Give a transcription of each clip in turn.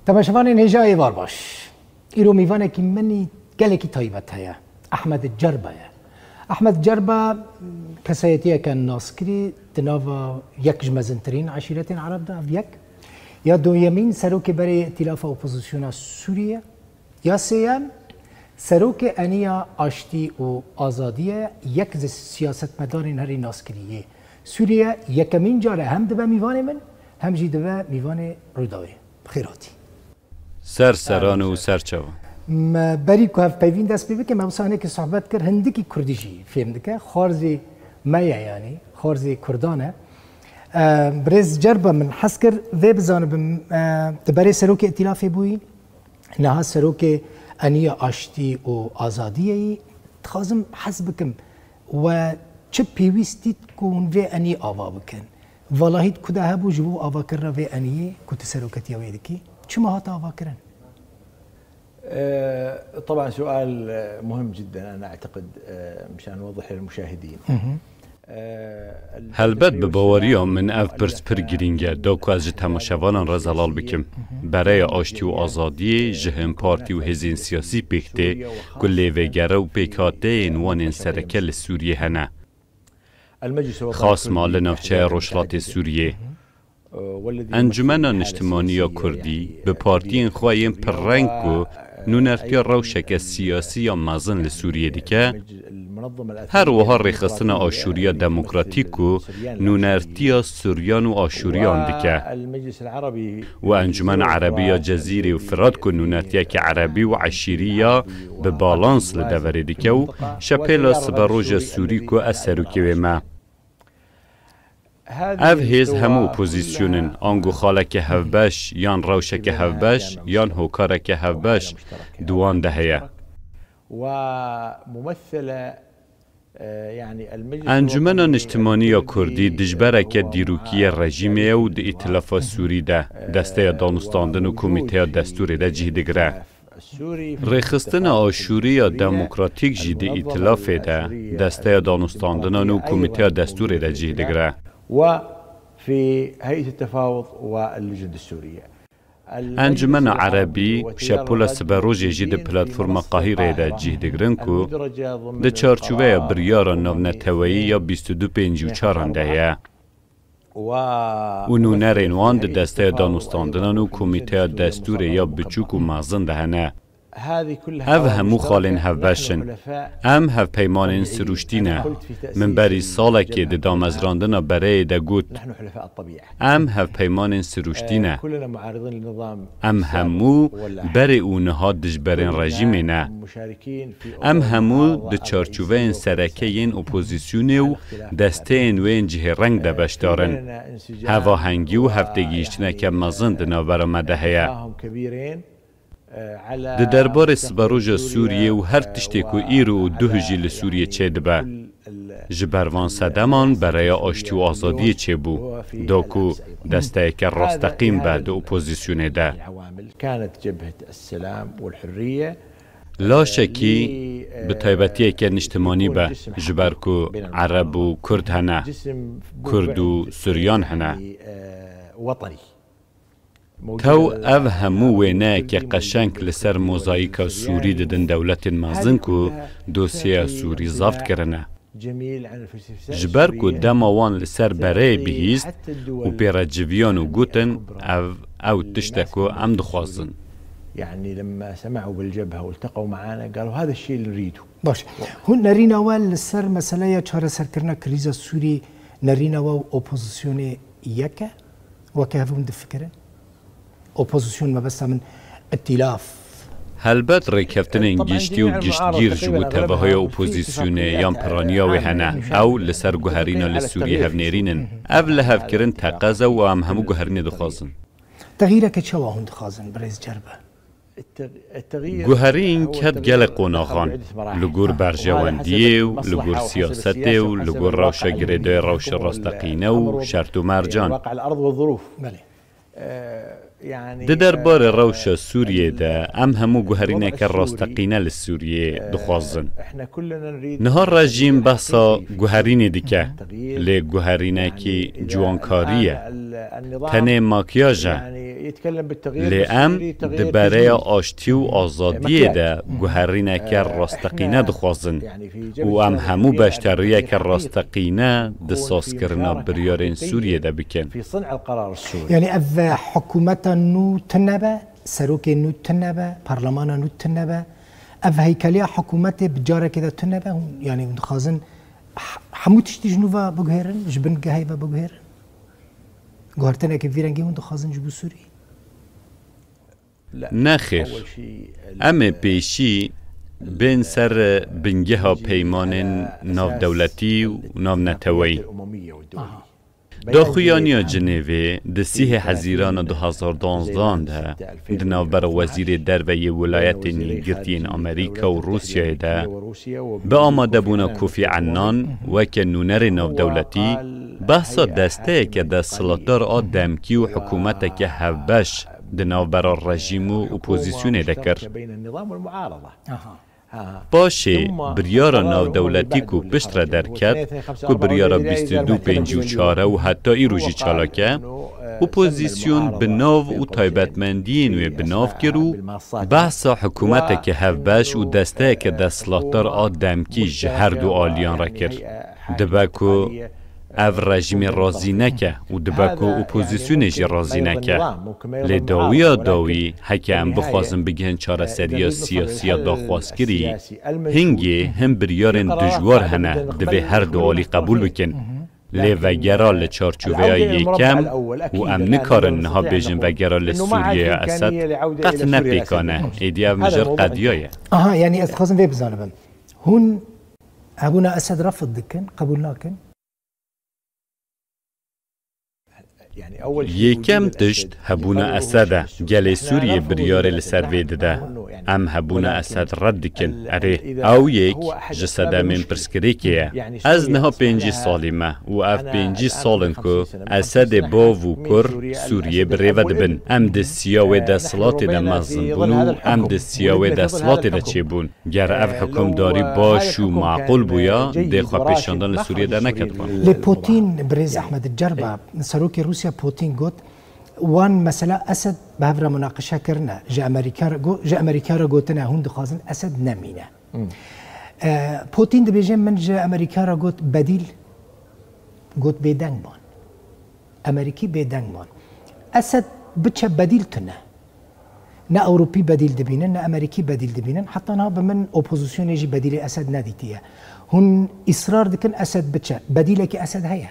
تماشاوان نهجا ایوار باش ایرو میوانه که منی گله کی تایبت هیا احمد جربه احمد جربه کسایتیه که ناسکری تناوا یک جمزنترین عشیرت عرب ده یک یا دویمین سروک برای ائتلاف اپوزیسیون سوریه یا سیام سروک انیا آشتی و آزادیه یک ز سیاستمدارین هری ناسکریه سوریه یکمین جاره هم دبه میوانه من هم جی دبه میوانه روداوی بخیراتی سرسران و سرچوان بری که هف پیوین دست بیبه که موسانه که صحبت کرد هندکی کردیشی فهم دکه خارزی مایه یعنی خارزی کردانه برز جربه من حس کرد و بزانم تبری سروک ائتلافی بوی نه سروک انیا آشتی و آزادیه تخازم حس بکم و چه پیوستید کن و انی آوا بکن والهید کده هبو جبو آوا کرده و انیه کت سروکتی ویدکی چه مهات آوا کرن؟ طبعا سؤال مهم جدا أنا أعتقد مشان نوضح للمشاهدين. هلبت به باوریام من اف برس پر گرینگه دا که از تماشاوانان را زلال بکم برای آشتی و آزادی جهن پارتی و هزین سیاسی پیکته کلی وگره و پیکاته اینوان سرکل سوریه هنه خاص مال نفچه روشلات سوریه انجمن اجتماعی کردی به پارتی خواهیم پررنگ و نونرتیا روشک سیاسی یا مازن لسوریه دیگه هر وها ریخستن آشوریا دموکراتیک و نونرتیا سوریان و آشوریان دیگه و انجمن عربی جزیره و فراد که نونرتیا که عربی و عشیریا به بالانس لدوره دیگه و شپیلا سبروج سوری که اثرو که ما اف هیز همو اپوزیسیونن آنگو خالک هفبش یان روشک هفبش یان هوکارک هفبش دوان دهیه انجمن اجتماعی کردی دجبرک دیروکی رژیمه و د ائتلاف سوری ده دسته دانستاندن و کمیته دستور ده جهدگره ریخستن آشوری دموکراتیک جید ائتلاف ده دسته دانستاندن و کمیته دستور ده جهدگره وفي هيئة التفاوض واللجنة السورية. انجمن عربی شپول سبروج جید پلاتفرم قاهره ده جهدگرن کو ده چارچوبه بریار نونتوایی یا 2254 دهیه و نونر انوان ده دسته دانستاندنان و کمیته دستور یا بچوک و مازن دهنه هف همو خالین هف بشن ام هف پیمان سروشتینه من بری ساله که ده دامزراندن برای ده گوت ام هف پیمان سروشتینه ام همو بری اونها دجبرین رژیمه نه ام همو ده چارچوه این سرکه این اپوزیسیونه و دسته این وین جه رنگ ده بشدارن هوا هنگی و هفتگیشتنه که مزن ده نوبرامده هیه ده دربار سبروج سوریه و هر تشتی که ایرو و دو هجیل سوریه چه دبه جبروان صدمان برای آشتی و آزادی چه بو داکو دسته که راستقیم بعد اپوزیسیونه ده لا شکی به طیبتی که اجتماعی به جبر که عرب و کرد هنه کرد و سوریان هنه تو او همو وینه که قشنگ لسر موزاییک سوری ددن دولت مازن که دوسیه سوری زافت کرنه جبر که دماوان لسر برای بهیست و پیرا جویان و گوتن او تشتکو ام دخوازن يعني لما سمعوا بالجبهة والتقوا معنا قالوا هذا الشيء اللي نريده. باش هون نرينا وال سر مسألة چهار سر كرنا كريزا سوري نرينا و اوبوزيسيون يكا وكهفون دفكره اپوزیسیون ما بس من ائتلاف هلبت ریکفتن انگشتی و گشتگیر جو تباهای اپوزیسیونه یا پرانیا و هنه او لسر گوهرینا لسوریه هفنیرینن او لحف کرن تقاضه و همو گوهرین دخوازن تغییره که چه واهون دخوازن بریز جربه گوهرین کد گل قوناغان لگور برجواندیه و لگور سیاسته و لگور روش گرده روش راستقینه و شرط و مرجان ده دربار روش سوریه ده ام همو گوهرینه که راستقینه لسوریه دخوازن نهار رژیم بحثا گوهرینه دیگه لی گوهرینه که جوانکاریه تنه ماکیاجه لی ام دباره آشتی و آزادی ده گوهرینه که راستقینه دخوازن و ام همو بشتریه که راستقینه دساس کرنا بریارین سوریه ده بکن. یعنی اف حکومت نو تنبه سروک نو تنبه پارلمان نو تنبه اف هیکلی حکومت بجاره که ده تنبه یعنی دخوازن همو تشتی جنوبا بگهرن جبن گهی و بگهرن گوهرتنه که ویرنگی من دخوازن جبو سوری نخیر ام پیشی بین سر بنگه ها پیمان ناو دولتی و ناو نتوی دا خویانیا جنیوی ده 3 حزیران 2012 ده ده ناو بر وزیر دروی ولایت نیگرتین امریکا و روسیه ده به آماده بونا کوفی عنان و که نونر ناو دولتی بحثا دسته که ده سلطدار آدمکی و حکومت که هفبش ده ناو برا رژیم و اپوزیسیون دکر باشه بریارا ناو دولتی کو پشت را در کرد که بریارا 2254 و حتی ای روژی چالاکه اپوزیسیون به ناو و تایبتمندی نوی به ناو کرو بحثا حکومت که هفبش و دسته که دستلاتار آدمکی جهر دو آلیان را کرد دبکو او رژیم رازی نکه و دبکو اپوزیسیونش رازی نکه لداوی داوی هکه هم بخوازم بگهن چاره سریا سیاسی داخوازگیری هنگی هم بریارن دجوار هنه دوی هر دوالی قبول بکن لی وگرا لچارچوبه یکم و ام نکارن نها بیجن وگرا لسوریه اسد قط نپیکانه ایدی او مجر قدیایه یعنی از خوازم وی بزانبم هون ابونا اسد رفض دکن قبول ناکن یکم تشت هبونا اسده گل سوریه بریاره لسروید ده ام هبونا اسد رد کن اره او یک جسده من پرسکری که از نها 5 سالی ما و اف 5 سالن که اسد باو و کر سوریه بریود بن ام ده سیاوه ده سلات ده مزن بونو ام ده سیاوه ده سلات ده چه بون گر اف حکم داری باش و معقول بویا ده خواه پیشاندان لسوریه ده نکد بان لپوتین بریز احمد الجربه سروک روسیا پوتین گوت وان مثلا اسد به هفره مناقشه کرنه جا امریکا را گوتنه هون دخوازن اسد نمینه پوتین ده بیجه من جا امریکا را گوت بدیل گوت بیدنگ بان امریکی بیدنگ بان اسد بچه بدیل تنه نه اوروپی بدیل دبینن نه امریکی بدیل دبینن حتی نه به من اپوزیسیون جی بدیل اسد ندیتیه هون اصرار دکن اسد بچه بدیله که اسد هیه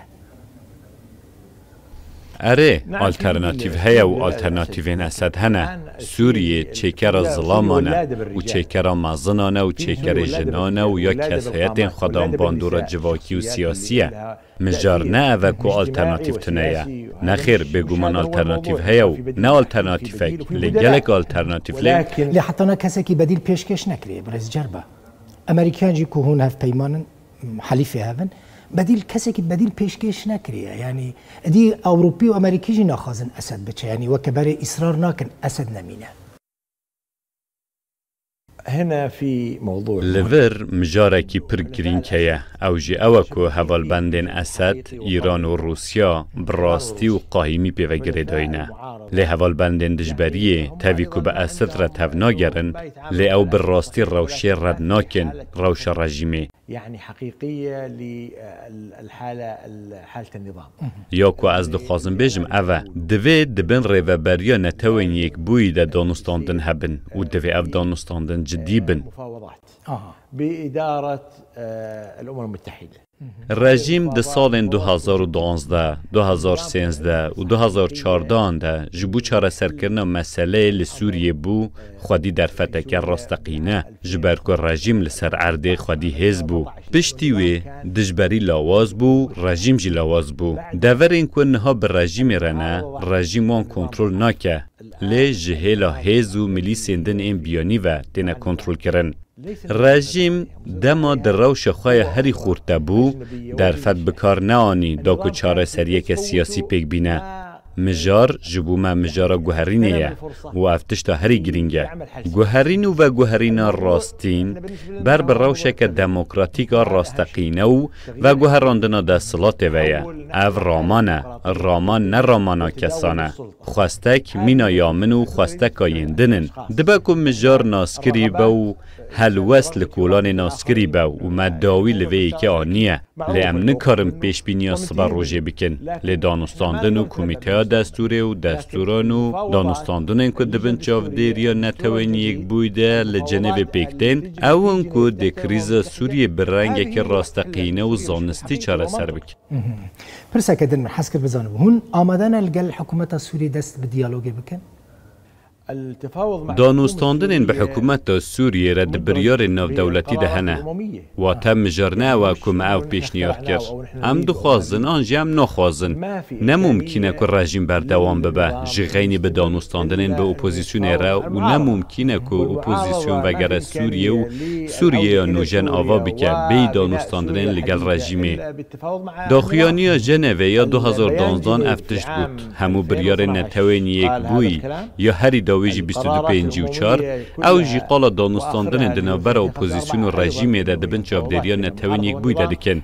اره آلترناتیو هیا و آلترناتیوین اسد هنه سوریه چیکر ظلامانه و چیکر مازنانه و چیکر جنانه و یا کسایت خدام باندورا جواکی و سیاسیه مجار نه اوکو آلترناتیو تنیه نخیر بگومان آلترناتیو هیا و نه آلترناتیو هک لگلک آلترناتیو لی حتی نه کسی که بدیل پیشکش نکریه برز جربه امریکان جی که هون هف پیمانن حلیفه هفن بدیل کسی که بدیل پیشکش نکریه یعنی دی اوروپی و امریکی جی نخوازن اسد بچه یعنی وکبر اصرار نکن اسد نمینه هنا في موضوع لور مجارکی پر گرین که اوجی اوکو هوالبندین اسد ایران و روسیا براستی و قاهیمی پیوگره داینه لی هوالبندین دجبریه تاویکو به اسد را تفنا گرن لی او براستی روشی رد ناکن روش رژیمه يعني حقيقية للحالة النظام یا کو از دخوازم بیجم اوه دوی دبن ریوبریا نتوین یک بوی ده دانستاندن هبن و دوی او دانستاندن جدی بن بإدارة الأمم المتحدة رژیم ده سال 2012 2013 و 2014 ده جبو چاره سرکرنا مسئله لسوریه بو خودی در فتک راستقینه جبر که رژیم لسر عرده خودی حزب بو پشتیوی دجبری لاواز بو رژیم جی لاواز بو دور این که نها به رژیم رنه رژیم وان کنترول ناکه لی جهیلا حز و ملی سندن این بیانی و تینه کنترول کرن رژیم دما در روش خواه هری خورده بو در فت بکار نانی دا که چاره سریه که سیاسی پیک بینه مجار جبوما مجارا گوهرینیه و افتشتا هری گرینگه گوهرینو و گوهرینا راستین بر روشک دموکراتیکا راستقینو و گوهراندنا دستلات ویه او رامان نه رامانا کسانه خواستک مینا یامنو خواستک آیندنن دبکو مجار ناسکری باو هلوست لکولان ناسکری باو و مداوی لویی که آنیه لیم نکارم پیش بینی صبر روژه بکن لدانستاندن و کمیته دستوره و دستوران و دانستاندن انکو دبن چاودیر یا نتوانی یک بویده لجنوی پیکتین او انکو ده کریز سوریه برنگه که راستقینه و زانستی چاره سر بکن پرسا کدن من حس کرد بزانم هون آمدن الگل حکومت سوری دست به دیالوگی بکن؟ دانستاندن به حکومت سوریه را دبریار ناو دولتی دهنه و تم مجرنه و کم او پیشنیار کرد هم دخوازن آنجا هم نخوازن نممکنه که رژیم بردوام ببه جغینی به دانستاندن به اپوزیسیون را و نممکنه که اپوزیسیون وگر سوریه و سوریه نوجن آوا بکه بی دانستاندن لگل رژیمی داخیانی جنوه یا 2012 افتشت بود همو بریار نتوین یک بوی یا هری ویجی 22 و 4 او جی قالا دانستاندن دنابر اپوزیسیون و رژیم ده دبن چابدریا نتوین یک بوی ده دکن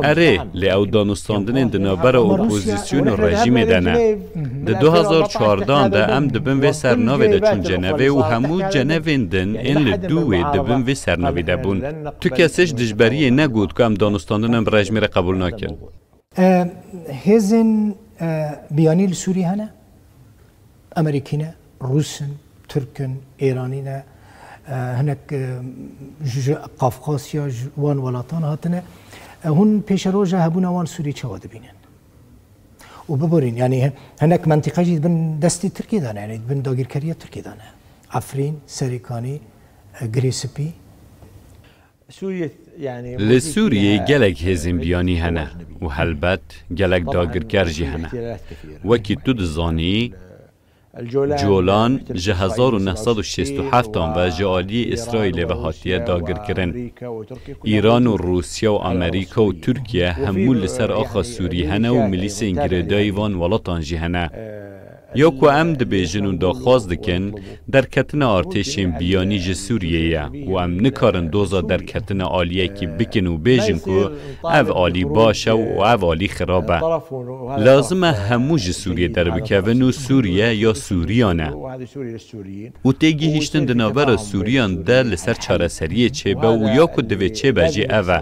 اره لی او دانستاندن دنابر اپوزیسیون و رژیم ده نه ده 2014 ده ام دبن و سرناوی ده چون جنوه و همو جنوین دن این لدوی دبن و سرناوی ده بون تو کسیش دجبری نگود که ام دانستاندن ام رژیم را قبول نکن هزن بیانی لسوری هنه؟ امریکینه؟ روسن، ترکن، ایرانینا هناك قفقاسيا وان ولاتان هاتنا هون پیش روجه هبونا وان سوری چه واده بینن و ببرین یعنی هناك منطقه جید بن دستی ترکی دانه یعنی بن داگیرکاری ترکی دانه عفرین، سریکانی، گریسپی لسوریه گلک هزیم بیانی هنه و هلبت گلک داگیرکار جی هنه وکی تو دزانی جولان 1967 و جالی اسرائیل و هاتیه داگر کرن ایران و روسیا و امریکا و ترکیه همون لسر آخا سوری هنه و ملیس انگریدای وان ولاتان جی هنه یا که ام دبیجن و داخواست دکن در کتن ارتشین بیانی جه سوریه و ام نکارن دوزا در کتن آلیه که بکن و بیجن که او آلی باشه و او آلی خرابه لازمه همو جه سوریه در بکون و سوریه یا سوریانه و تیگی هیشتن دنابر سوریان ده لسر چاره سریه چه با و یا که دوی چه بجه اوه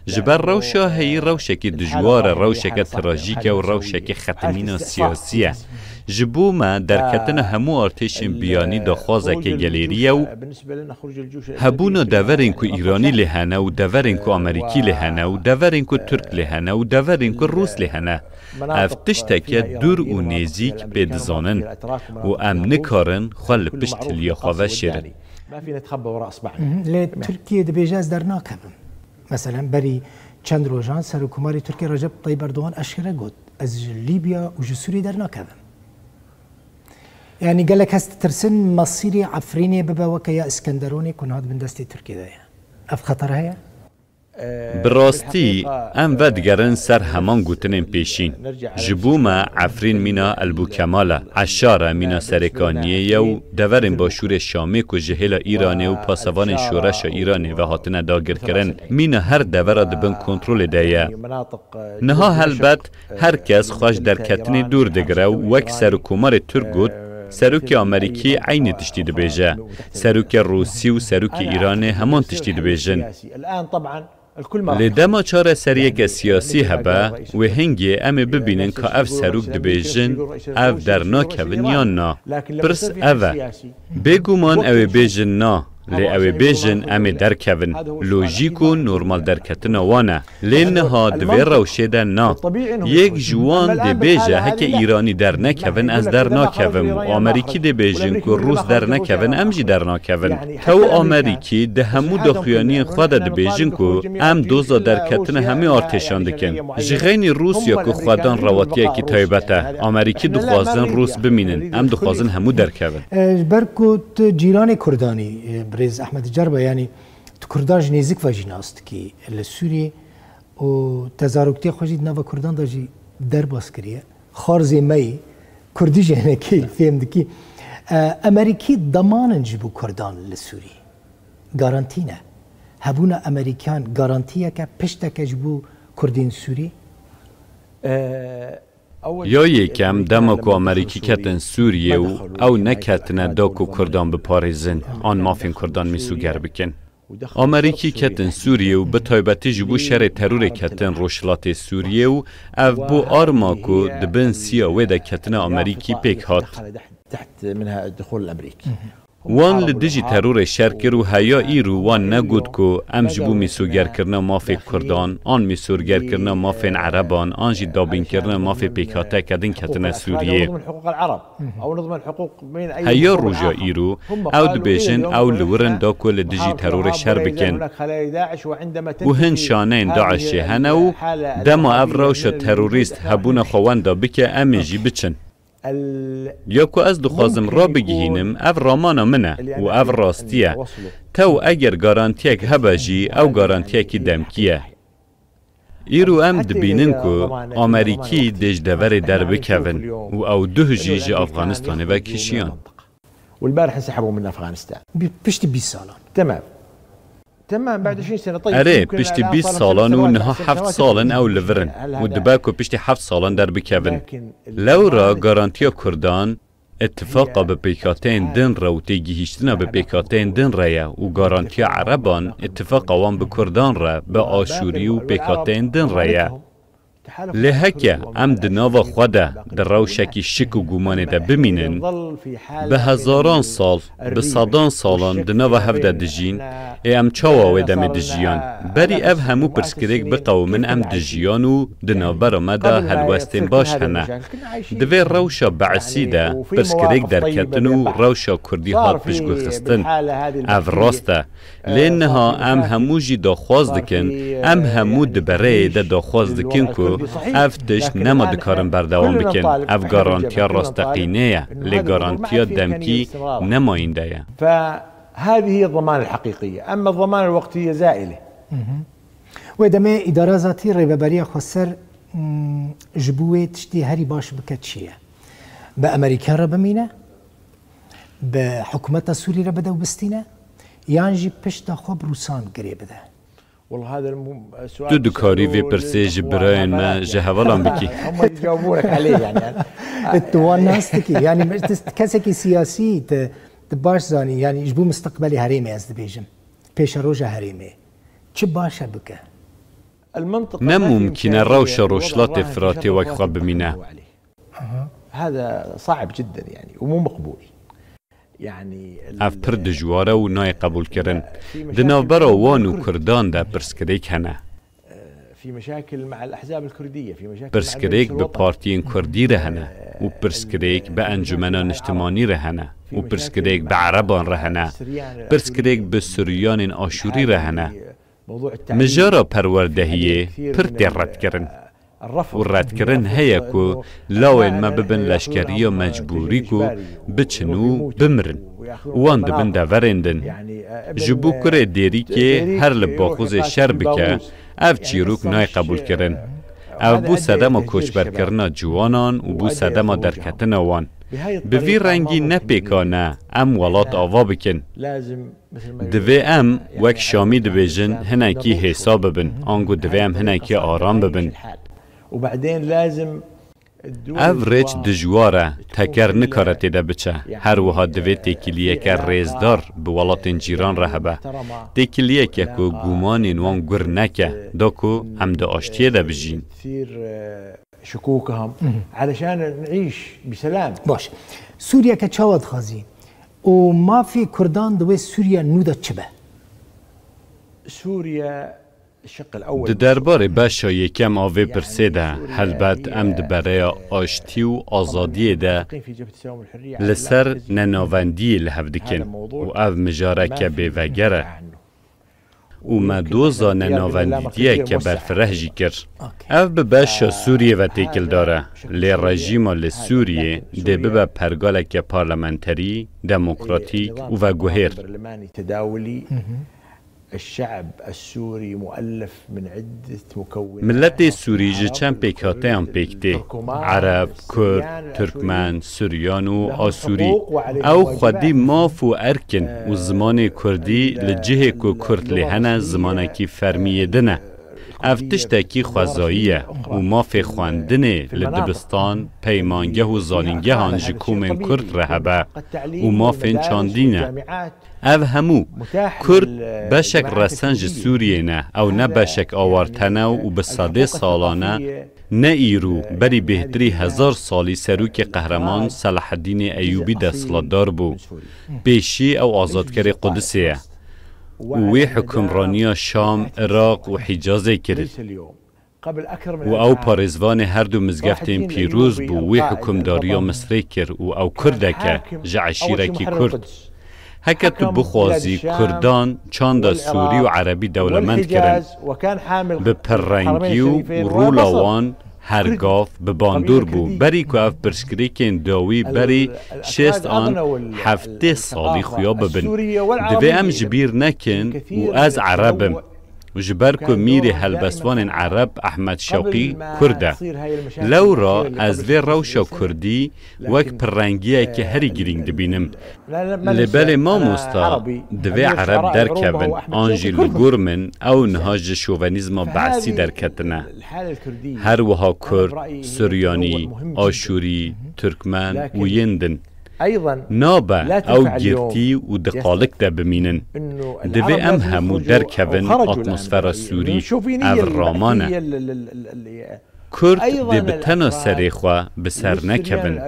جبر روشا هی روشکی دجوار روشک تراژیک و روشک ختمین سیاسیه جبو ما در کتن همو ارتشین بیانی داخوازه که گلیریه و هبونا دورین که ایرانی لحنه و دورین که امریکی لحنه و دورین که ترک لحنه و دورین که روس لحنه افتشته که دور و نزیک بدزانن و ام نکارن خال پشت لیاخواه شیرن لی ترکیه دبیجاز در ناکبم مثلا بری چند روزان سرکوماری ترکیه رجب طیب اردوغان اشکره گود از لیبیا و سوریه در ناکبم يعني قال لك هست ترسن مصيري عفريني ببا وكيا اسكندروني كون هاد من دستي تركي دايا اف خطر هيا براستی ام ودگرن سر همان گوتنین پیشین جبو ما عفرین مینا البو کمالا عشاره مینا سرکانیه و دورن با شور شامی که جهل ایرانی و پاسوان شورش ایرانی و هاتنه داگر کرن مینا هر دوره دبن کنترل دیه نها هلبت هر کس خوش در کتنی دور دگره و وک سرکومار ترگوت سروک امریکی عین تشدید بیجه سروک روسی و سروک ایران همان تشدید بیجن لدما چاره سریک سیاسی هبه و هنگی امی ببینن که اف سروک دبیجن اف در ناکون یا نا پرس اوه بگومان اوه بیجن نا لی اوه بیجن امی در کون لوژیک و نورمال در کتن وانه لی نها دوی روشه در نا یک جوان دی بیجه هک ایرانی در نکون از در ناکون و امریکی دی بیجن که روس در نکون امجی در ناکون تو امریکی ده همو داخیانی خود دی بیجن که ام دوزا در کتن همه ارتشان دکن جغین روس یا که خودان رواتیه کی تایبته امریکی دخوازن روس بمینن ام دخوازن همو در کون برکوت جیران کردانی بريز أحمد الجربة يعني كرداج نيزك فاجيناست لسوري و تزاركتي خوجي نافا كردان داجي درباس كريه خارزي مي کردی جنه کی فهم دکی امریکی ضمان جبو کردان لسوری گارانتینه هبونا امریکان گارانتیه که پشتک جبو کردین سوری یا یکم دماکو امریکی کتن سوریه و او نکتنه داکو کردان بپارزن آن مافین کردان میسوگر بکن. امریکی کتن سوریه و به تایبتی جبو شر ترور کتن روشلات سوریه و او بو آرماکو دبن سیاوه کتن امریکی پیک هات. تحت منها الدخول الامريكي وان لدیجی ترور شرکر و هیا ایرو وان نگود که ام جبو میسوگر کرنا مافی کردان آن میسوگر کرنا مافی عربان آن جی دابین کرنا مافی پیکاته کدین کتن سوریه هیا روژا ایرو او دبیجن او لورن دا که لدیجی ترور شر بکن و هن شانین داعشی هنو دما او روشا تروریست هبون خوان دا بکه امی جی بچن یا که از دخوازم را بگیهینم او رامانا منه و او راستیه تو اگر گارانتیک هبجی او گارانتیکی دمکیه ایرو ام دبینن که امریکی دیج دور در بکون و او ده جیج افغانستان و کشیان والبارح انسحبوا من افغانستان پشت 20 سالان تمام بعد 20 سنه طيب اره پشت 20 سالان و نها 7 سالن او لورن و دباکو پشت 7 سالان در بکون لورا گارانتیا کردان اتفاقا به پیکاتین دن را و تیگیهشتنا به پیکاتین دن رaya و گارانتیا عربان اتفاقا وان به کردان را به آشوری و پیکاتین دن raya لهکه ام دناوا خوده در روشکی شک و گومانه ده بمینن به هزاران سال به صدان سالان دناوا هفده دجین ام چاوا و دم دجیان بری او همو پرسکریک بقومن ام دجیان و دناوا را مده هلوستین باش هنه دوی روشا بعثی ده پرسکریک در کتن و روشا کردی هات بشگو خستن او راسته لینها ام همو جی داخواز دکن ام همو دبره ده داخواز دکن که افتش نما دکارن بردوام بکن اف گارانتیا راستقینه لی گارانتیا دمکی نماینده فهذه هي الضمان الحقيقية أما الضمان الوقتي زائلة ودمه اداره ذاتی ریبری خسر جبوه تشتی هری باش بکت چیه به امریکا را بمینه به حکومت سوری را بده و بستینه یعنی جی پشت خوب روسان گری بده تو دکاری وی پرسیج براین ما جهوالان بکی هم يجاوبونك عليه يعني توان ناست کی یعنی کسی که سیاسی باش زانی یعنی جبو مستقبلی هریمه از دبیجم پیش روز هریمه چه باشه بکه نممكن روش روشلات افراطي وكخب بمينه هذا صعب جدا يعني ومو مقبول يعني اف پر دجواره و نای قبول کرن دنابرا وان و کردان ده پرسکریک هنه في مشاكل مع الاحزاب الكرديه في مشاكل پرسکریک به پارتیین کردی رهنه و پرسکریک به انجمنان اجتماعی رهنه و پرسکریک به عربان رهنه پرسکریک به سوریان آشوری رهنه مجارا پروردهیه پر رد کرن و رد کرن هیا کو لاوین ما ببن لشکری و مجبوری کو بچنو بمرن وان دبن دورندن جبو کره دیری که هر لباخوز شر بکه اف چیروک نای قبول کرن او بو سدما کوچبر کرنا جوانان و بو سدما درکتن وان به وی رنگی نپیکانه ام ولات آوا بکن دوی ام وک شامی دبیجن هنکی حساب ببن آنگو دوی ام هنکی آرام ببن او ریچ دجواره تکر نکارتی ده بچه هر وها دوی تکیلیه که ریزدار به ولات جیران رهبه تکیلیه که که گومانین وان گر نکه دا که ام ده آشتیه ده بجین علشان نعيش بسلام باش سوريا كتشاود خازي وما في كردان دوي سوريا نودا تشبه سوريا الشق الاول درباره باشا یکم آوه پرسیده هلبت ام دبره آشتی و آزادی ده لسر نناوندی لحفدکن و او مجارکه به وگره و ما دوزا نناوندیه که برفره جی کر او به باشا سوریه و تیکل داره لی رژیما لسوریه ده ببه پرگالک پارلمنتری دموکراتیک و گوهر الشعب السوري مؤلف من عدة مكونات. ملت سوری جه چند پیکاته هم پیکته عرب، کرد، ترکمن، سوریان و آسوری او خودی ماف و ارکن و زمان کردی لجه که کرد لهنه زمانه کی فرمیدنه افتشتکی خوزاییه و ماف خواندنه لدبستان پیمانگه و زالینگه هانج کومن کرد رهبه و ماف چاندینه او همو کرد بشک رسنج سوریه نه او نه بشک آوارتنه و بساده سالانه نه ایرو بری بهتری 1000 سالی سروک قهرمان صلاح الدین ایوبی دستلاتدار بو پیشی او آزادکر قدسیه وی حکمرانی شام، عراق و حجاز کرد و او پارزوان هر دو مزگفتین پیروز بو وی حکمداری مصری کرد و او کردکه جعشیره کی کرد هکت بخوازی کردان چاند سوری و عربی دولمند کرن به پررنگی و رولاوان هرگاف به باندور بو بری که اف برشکریکین داوی بری 6 آن 7 سالی خویا ببن دوی ام جبیر نکن و از عربم و جبر که میری هلبسوان عرب احمد شوقی کرده لو را از وی روشا کردی وک پررنگیه که هری گرینگ دبینم لبل ما مستا دوی عرب در کبن آنجی لگورمن او نهاج شوونیزم بعثی در کتنه هر وها کرد، سوریانی، آشوری، ترکمن و یندن نابه او گرتی و دقالق ده بمینن دوی ام همو در کون اتمسفر سوری او رامانه کرد دی بتنا سریخوا بسر نکون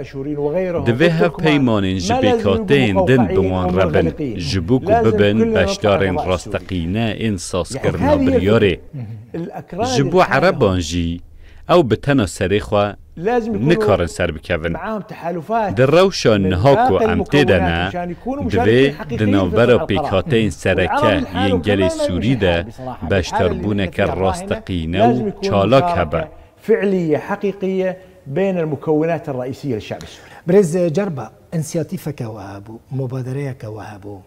دوی ها پیمانین جبیکاتین دن بوان ربن جبوکو ببن بشدارین راستقینه انساس کرنا بریاره جبو عربانجی او بتنا سریخوا نکارن سر بکون در روشان نهاکو امتدنه دوی دنابرا پیکاتین سرکه ینگل سوری ده بشتربونه که راستقینه و چالاک هبه فعلية حقيقية بين المكونات الرئيسية للشعب السوري. برز جربة انسياتيفك وهابو مبادريك وهابو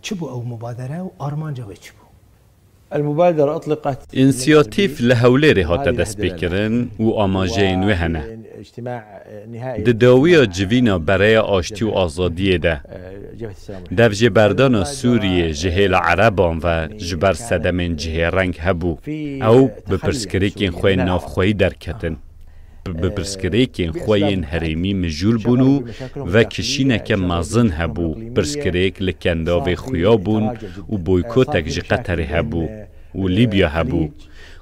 چبو او مبادرة و آرمان جوي چبو المبادرة أطلقت انسياتيف لهوليري هاتا دست بكرن و آماجين وهنه دداوی جوینا برای آشتی و آزادی ده در جبردان سوریه جهیل عربان و جبر صدمین جهه رنگ هبو او بپرسکریکین خوی نافخوی در کتن بپرسکریکین خوین هریمی مجول بونو و کشینک مازن هبو پرسکریک لکنداوی خویا بون و بویکوتک جه قطر هبو و لیبیا هبو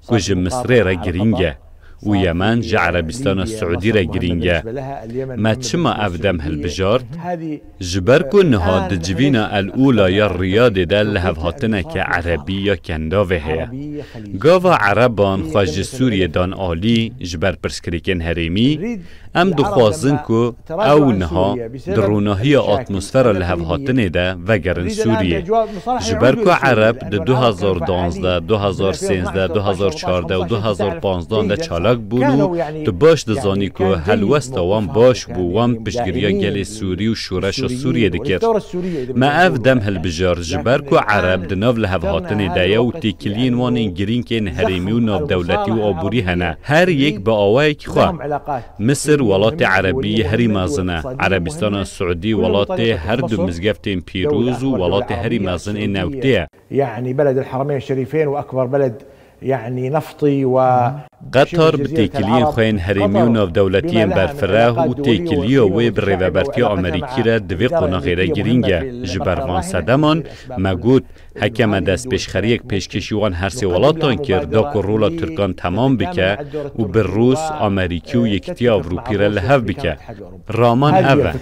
کج مصر را گرینگه و یمن جه عربستان السعودی را گرینگه ما چما افدم هالبجارت جبر کن نهاد جوینا الاولا یا ریاد ده لحوهاتنه که عربی یا کنداوه هیا گاوا عربان خواج سوریه دان آلی جبر پرسکریکن هریمی ام دخوازن که او نها دروناهی اتمسفر لحوهاتنه ده وگرن سوریه جبر که عرب ده 2012 2013 2014 و 2015 ده چالاک بونو تو باش دزانی که هلوست وام باش بو وام پشگریا گل سوری و شورش سوریه دکرد ما اف دم هلبجار جبر که عرب ده ناو لحوهاتنه ده و تیکلین وان انگرین که هریمی و ناو دولتی و آبوری هنه هر یک با آوائي که خواه مصر ولات عربی هری مازنه عربستان السعودي ولات هر دو مزگفتین پیروز و ولات هری مازنه نوتیه يعني بلد الحرمين الشريفين وأكبر بلد يعني نفطي و قطر بتیکلین خوین هریمی و ناو دولتیین برفراه و تیکلیو وی بریوبرتی آمریکی را دوی قناغی را گرینگه جبروان صدمان مگود حکم دست پیشخریک پیشکشیوان هر سی ولاتان کرد دا که رولا ترکان تمام بکه و بر روس آمریکی و یکتی اروپی را لحو بکه رامان اوه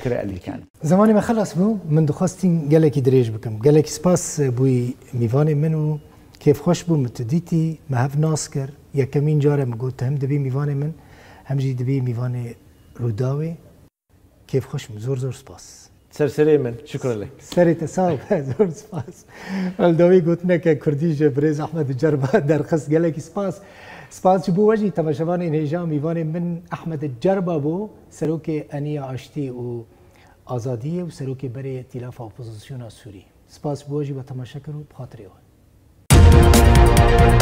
زمانی ما خلص بو من دخواستین گلکی دریج بکم گلکی سپاس بوی میوان منو كيف خوش بو متديتي ما هف ناسكر يا كمين جاره مقول هم دبي ميواني من هم جي دبي ميواني روداوي كيف خوش زور زور سباس سرسري من شكرا لك سري تساوي زور سباس الدوي قلت لك كرديجه بريز احمد الجربه درخص قال لك سباس بو وجهي تماشواني انهجام ميواني من احمد الجربه بو سلوكي انيه عشتي و ازاديه وسلوكي بري ائتلاف اپوزيسيون سوري سباس بو وجهي بتماشكرو بخاطري باشن.